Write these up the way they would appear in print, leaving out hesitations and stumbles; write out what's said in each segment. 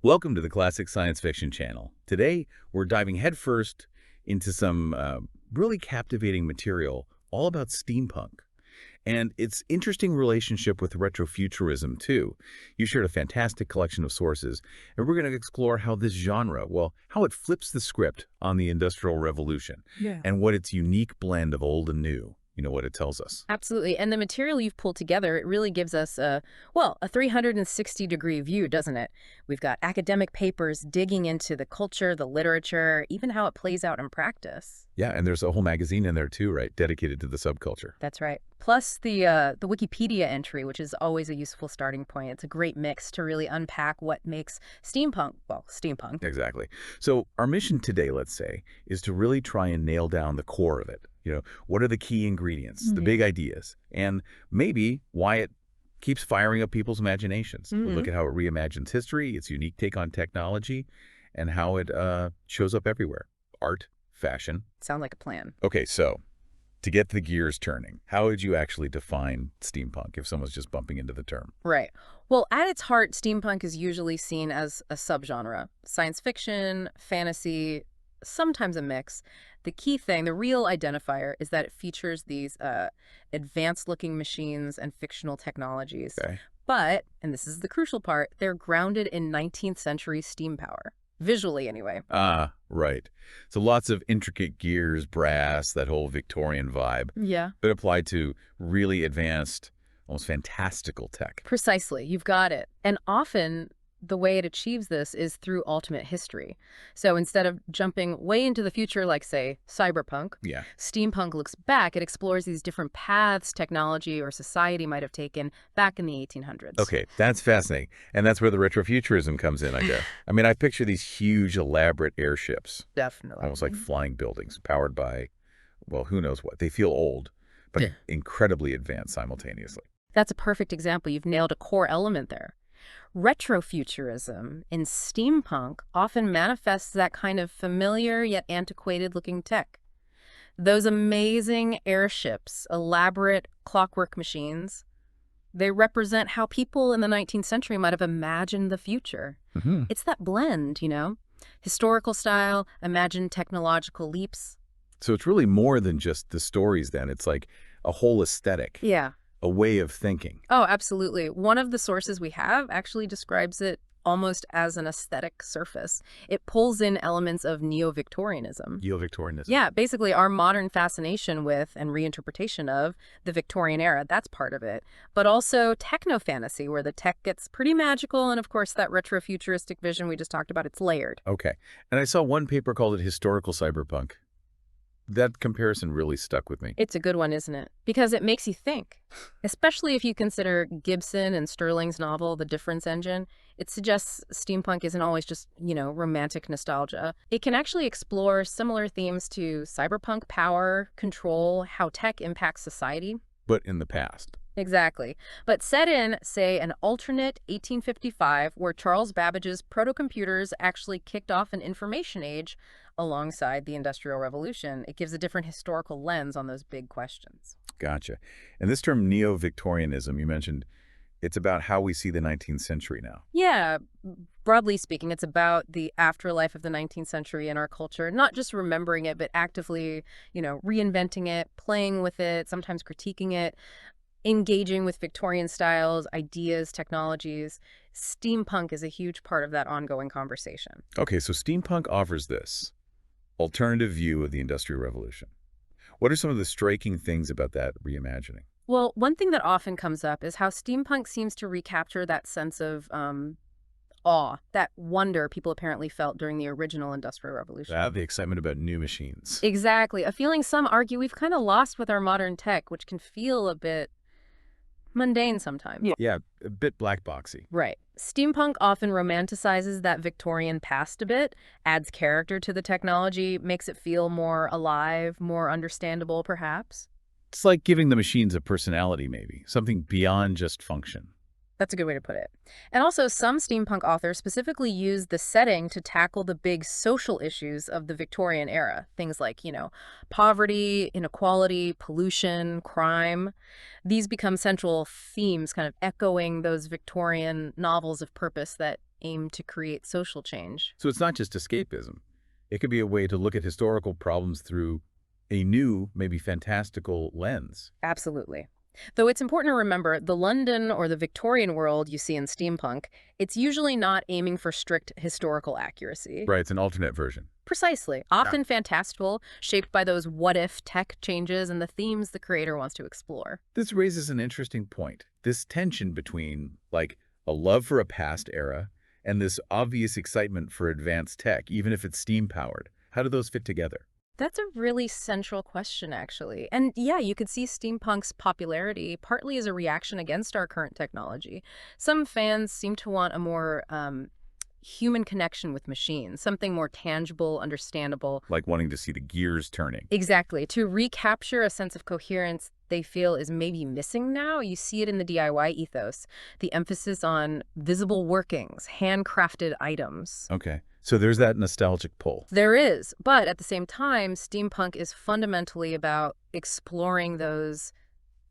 Welcome to the Classic Science Fiction channel. Today, we're diving headfirst into some really captivating material all about steampunk and its interesting relationship with retrofuturism, too. You shared a fantastic collection of sources, and we're going to explore how this genre, well, how it flips the script on the Industrial Revolution Yeah. and what its unique blend of old and new, what it tells us. Absolutely. And the material you've pulled together, it really gives us a 360-degree view, doesn't it? We've got academic papers digging into the culture, the literature, even how it plays out in practice. Yeah, and there's a whole magazine in there, too, right, dedicated to the subculture. That's right. Plus the Wikipedia entry, which is always a useful starting point. It's a great mix to really unpack what makes steampunk, well, steampunk. Exactly. So our mission today, let's say, is to really try and nail down the core of it. What are the key ingredients, the big ideas, and maybe why it keeps firing up people's imaginations. We'll look at how it reimagines history, its unique take on technology, and how it shows up everywhere. Art, fashion. Sound like a plan. Okay, so to get the gears turning, how would you actually define steampunk if someone's just bumping into the term? Right. Well, at its heart, steampunk is usually seen as a subgenre. Science fiction, fantasy, sometimes a mix. The key thing, the real identifier, is that it features these advanced-looking machines and fictional technologies. Okay. But, and this is the crucial part, they're grounded in 19th century steam power. Visually, anyway. Ah, right. So lots of intricate gears, brass, that whole Victorian vibe, Yeah. but applied to really advanced, almost fantastical tech. Precisely. You've got it. And often, the way it achieves this is through alternate history. So instead of jumping way into the future, like, say, cyberpunk, Yeah. steampunk looks back. It explores these different paths technology or society might have taken back in the 1800s. Okay, that's fascinating. And that's where the retrofuturism comes in, I guess. I mean, I picture these huge, elaborate airships, Definitely. almost like flying buildings, powered by, well, who knows what. They feel old, but Yeah. incredibly advanced simultaneously. That's a perfect example. You've nailed a core element there. Retrofuturism in steampunk often manifests that kind of familiar yet antiquated-looking tech. Those amazing airships, elaborate clockwork machines, they represent how people in the 19th century might have imagined the future. Mm-hmm. It's that blend, historical style, imagined technological leaps. So it's really more than just the stories then. It's like a whole aesthetic, Yeah. a way of thinking. Oh, absolutely. One of the sources we have actually describes it almost as an aesthetic surface. It pulls in elements of neo-Victorianism. Neo-Victorianism. Yeah, basically our modern fascination with and reinterpretation of the Victorian era, that's part of it. But also techno-fantasy, where the tech gets pretty magical, and of course that retro-futuristic vision we just talked about, it's layered. Okay. And I saw one paper called it historical cyberpunk. That comparison really stuck with me. It's a good one, isn't it? Because it makes you think. Especially if you consider Gibson and Sterling's novel, The Difference Engine. It suggests steampunk isn't always just, romantic nostalgia. It can actually explore similar themes to cyberpunk power, control, how tech impacts society. But in the past. Exactly. But set in, say, an alternate 1855 where Charles Babbage's protocomputers actually kicked off an information age alongside the Industrial Revolution. It gives a different historical lens on those big questions. Gotcha. And this term neo-Victorianism, you mentioned, it's about how we see the 19th century now. Yeah, broadly speaking, it's about the afterlife of the 19th century in our culture, not just remembering it, but actively, reinventing it, playing with it, sometimes critiquing it, engaging with Victorian styles, ideas, technologies. Steampunk is a huge part of that ongoing conversation. Okay, so steampunk offers this alternative view of the Industrial Revolution. What are some of the striking things about that reimagining? Well, one thing that often comes up is how steampunk seems to recapture that sense of awe, that wonder people apparently felt during the original Industrial Revolution. The excitement about new machines. Exactly. A feeling some argue we've kind of lost with our modern tech, which can feel a bit mundane sometimes. Yeah, a bit black boxy. Right. Steampunk often romanticizes that Victorian past a bit, adds character to the technology, makes it feel more alive, more understandable, perhaps. It's like giving the machines a personality, maybe, something beyond just function. That's a good way to put it. And also, some steampunk authors specifically use the setting to tackle the big social issues of the Victorian era. Things like, poverty, inequality, pollution, crime. These become central themes, kind of echoing those Victorian novels of purpose that aimed to create social change. So it's not just escapism. It could be a way to look at historical problems through a new, maybe fantastical lens. Absolutely. Though it's important to remember, the London or the Victorian world you see in steampunk, it's usually not aiming for strict historical accuracy. Right, it's an alternate version. Precisely. Often fantastical, shaped by those what-if tech changes and the themes the creator wants to explore. This raises an interesting point. This tension between, like, a love for a past era and this obvious excitement for advanced tech, even if it's steam-powered. How do those fit together? That's a really central question, actually. And yeah, you could see steampunk's popularity partly as a reaction against our current technology. Some fans seem to want a more human connection with machines, something more tangible, understandable. Like wanting to see the gears turning. Exactly. To recapture a sense of coherence they feel is maybe missing now. You see it in the DIY ethos, the emphasis on visible workings, handcrafted items. Okay, so there's that nostalgic pull. There is, but at the same time, steampunk is fundamentally about exploring those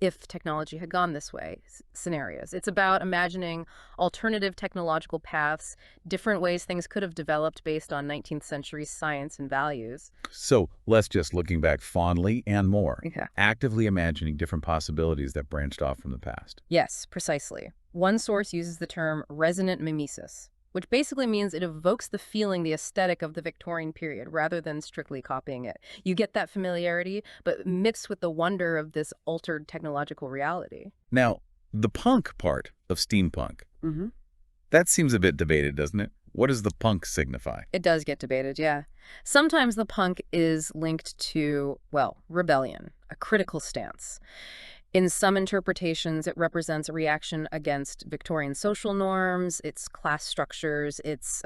if technology had gone this way scenarios. It's about imagining alternative technological paths, different ways things could have developed based on 19th century science and values. So less just looking back fondly and more, Okay. actively imagining different possibilities that branched off from the past. Yes, precisely. One source uses the term resonant mimesis, which basically means it evokes the feeling, the aesthetic of the Victorian period, rather than strictly copying it. You get that familiarity, but mixed with the wonder of this altered technological reality. Now, the punk part of steampunk, Mm-hmm. that seems a bit debated, doesn't it? What does the punk signify? It does get debated, yeah. Sometimes the punk is linked to, well, rebellion, a critical stance. In some interpretations, it represents a reaction against Victorian social norms, its class structures, its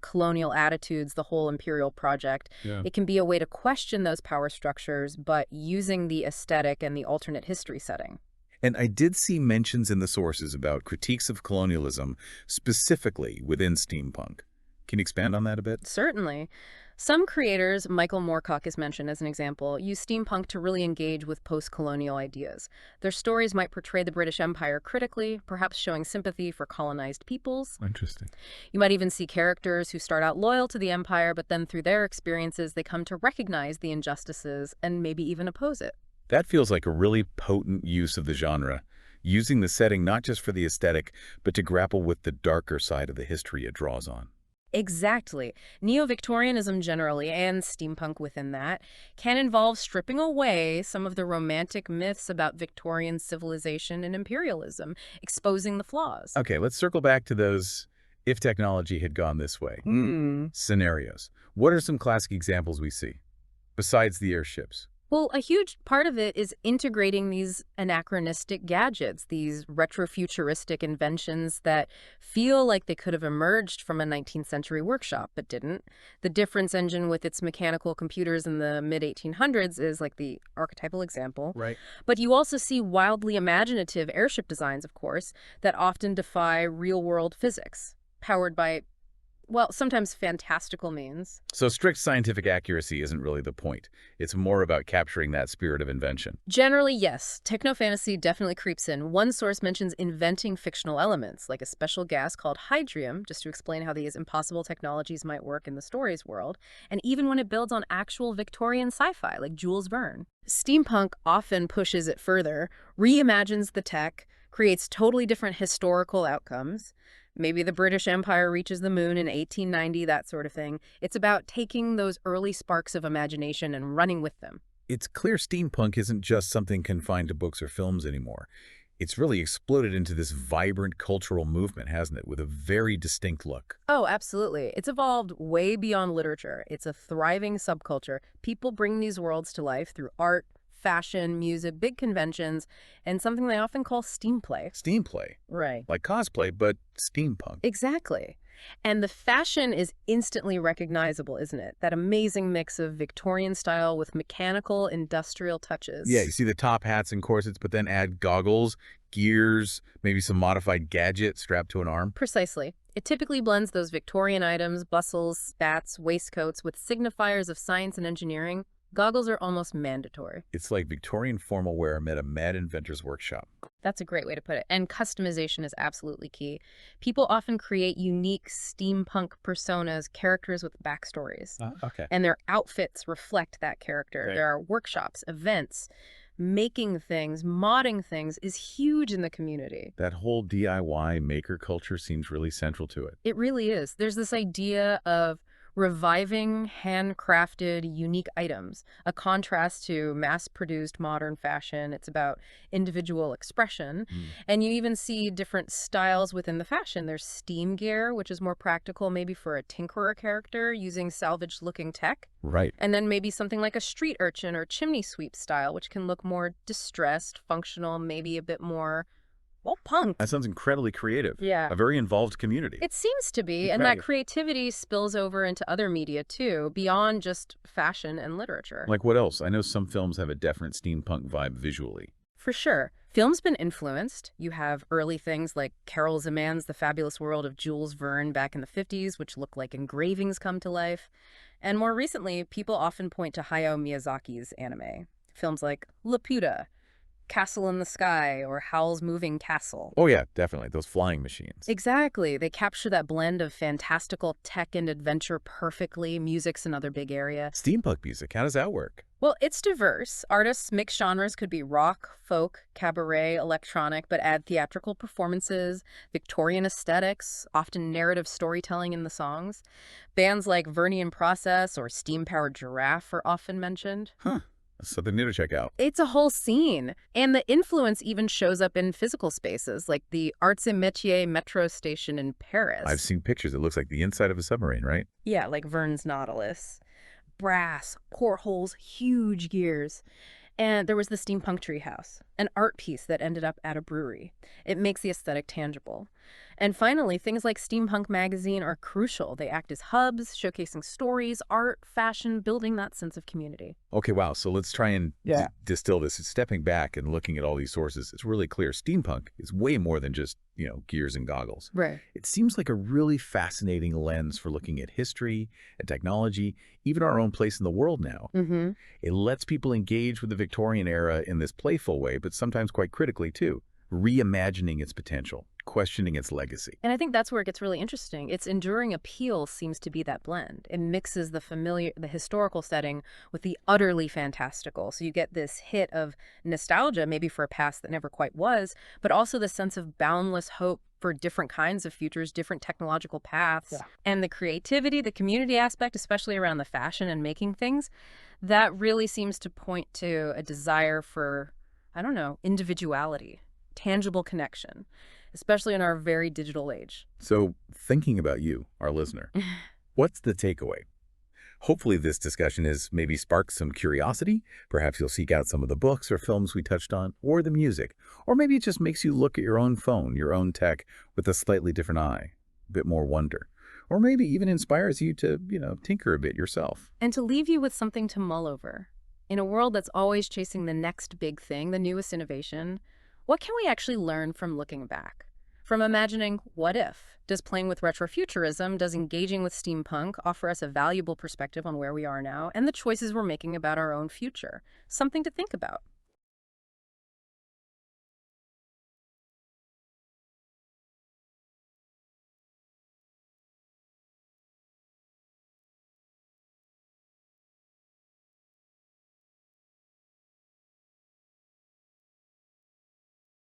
colonial attitudes, the whole imperial project. Yeah. It can be a way to question those power structures, but using the aesthetic and the alternate history setting. And I did see mentions in the sources about critiques of colonialism, specifically within steampunk. Can you expand on that a bit? Certainly. Some creators, Michael Moorcock is mentioned as an example, use steampunk to really engage with post-colonial ideas. Their stories might portray the British Empire critically, perhaps showing sympathy for colonized peoples. Interesting. You might even see characters who start out loyal to the empire, but then through their experiences, they come to recognize the injustices and maybe even oppose it. That feels like a really potent use of the genre, using the setting not just for the aesthetic, but to grapple with the darker side of the history it draws on. Exactly. Neo-Victorianism generally, and steampunk within that, can involve stripping away some of the romantic myths about Victorian civilization and imperialism, exposing the flaws. Okay, let's circle back to those if technology had gone this way scenarios. What are some classic examples we see, besides the airships? Well, a huge part of it is integrating these anachronistic gadgets, these retro-futuristic inventions that feel like they could have emerged from a 19th century workshop, but didn't. The difference engine with its mechanical computers in the mid-1800s is like the archetypal example. Right. But you also see wildly imaginative airship designs, of course, that often defy real-world physics, powered by, well, sometimes fantastical means. So strict scientific accuracy isn't really the point. It's more about capturing that spirit of invention. Generally, yes. Techno-fantasy definitely creeps in. One source mentions inventing fictional elements, like a special gas called hydrium, just to explain how these impossible technologies might work in the story's world, and even when it builds on actual Victorian sci-fi, like Jules Verne. Steampunk often pushes it further, reimagines the tech, creates totally different historical outcomes. Maybe the British Empire reaches the moon in 1890, that sort of thing. It's about taking those early sparks of imagination and running with them. It's clear steampunk isn't just something confined to books or films anymore. It's really exploded into this vibrant cultural movement, hasn't it, with a very distinct look. Oh, absolutely. It's evolved way beyond literature. It's a thriving subculture. People bring these worlds to life through art, fashion, music, big conventions, and something they often call steamplay. Steamplay. Right. Like cosplay, but steampunk. Exactly. And the fashion is instantly recognizable, isn't it? That amazing mix of Victorian style with mechanical, industrial touches. Yeah, you see the top hats and corsets, but then add goggles, gears, maybe some modified gadget strapped to an arm. Precisely. It typically blends those Victorian items, bustles, spats, waistcoats, with signifiers of science and engineering. Goggles are almost mandatory. It's like Victorian formal wear met a mad inventor's workshop. That's a great way to put it. And customization is absolutely key. People often create unique steampunk personas, characters with backstories, Okay. and their outfits reflect that character. Right. There are workshops, events, making things, modding things is huge in the community. That whole DIY maker culture seems really central to it. It really is. There's this idea of reviving handcrafted, unique items, a contrast to mass-produced modern fashion. It's about individual expression. Mm. And you even see different styles within the fashion. There's steam gear, which is more practical maybe for a tinkerer character using salvaged-looking tech. Right. And then maybe something like a street urchin or chimney sweep style, which can look more distressed, functional, maybe a bit more, well, punk. That sounds incredibly creative. Yeah. A very involved community. It seems to be, and Right. that creativity spills over into other media too, beyond just fashion and literature. Like what else? I know some films have a definite steampunk vibe visually. For sure. Film's been influenced. You have early things like Carol Zeman's The Fabulous World of Jules Verne back in the 50s, which look like engravings come to life. And more recently, people often point to Hayao Miyazaki's anime. Films like Laputa, Castle in the Sky, or Howl's Moving Castle. Oh yeah, definitely. Those flying machines. Exactly. They capture that blend of fantastical tech and adventure perfectly. Music's another big area. Steampunk music, how does that work? Well, it's diverse. Artists mix genres, could be rock, folk, cabaret, electronic, but add theatrical performances, Victorian aesthetics, often narrative storytelling in the songs. Bands like Vernian Process or Steam-Powered Giraffe are often mentioned. Huh. That's something new to check out. It's a whole scene. And the influence even shows up in physical spaces, like the Arts et Métiers metro station in Paris. I've seen pictures. It looks like the inside of a submarine, right? Yeah, like Verne's Nautilus. Brass, portholes, huge gears. And there was the Steampunk Treehouse, an art piece that ended up at a brewery. It makes the aesthetic tangible. And finally, things like Steampunk Magazine are crucial. They act as hubs, showcasing stories, art, fashion, building that sense of community. Okay, wow. So let's try and Yeah. distill this. Stepping back and looking at all these sources, it's really clear. Steampunk is way more than just, gears and goggles. Right. It seems like a really fascinating lens for looking at history and technology, even our own place in the world now. Mm-hmm. It lets people engage with the Victorian era in this playful way, but sometimes quite critically too, reimagining its potential, questioning its legacy. And I think that's where it gets really interesting. Its enduring appeal seems to be that blend. It mixes the familiar, the historical setting with the utterly fantastical. So you get this hit of nostalgia, maybe for a past that never quite was, but also the sense of boundless hope for different kinds of futures, different technological paths. Yeah. And the creativity, the community aspect, especially around the fashion and making things, that really seems to point to a desire for, I don't know, individuality, tangible connection, especially in our very digital age. So thinking about you, our listener, what's the takeaway? Hopefully this discussion has maybe sparked some curiosity. Perhaps you'll seek out some of the books or films we touched on, or the music. Or maybe it just makes you look at your own phone, your own tech, with a slightly different eye, a bit more wonder. Or maybe even inspires you to, tinker a bit yourself. And to leave you with something to mull over. In a world that's always chasing the next big thing, the newest innovation, what can we actually learn from looking back? From imagining what if? Does playing with retrofuturism, does engaging with steampunk offer us a valuable perspective on where we are now and the choices we're making about our own future? Something to think about.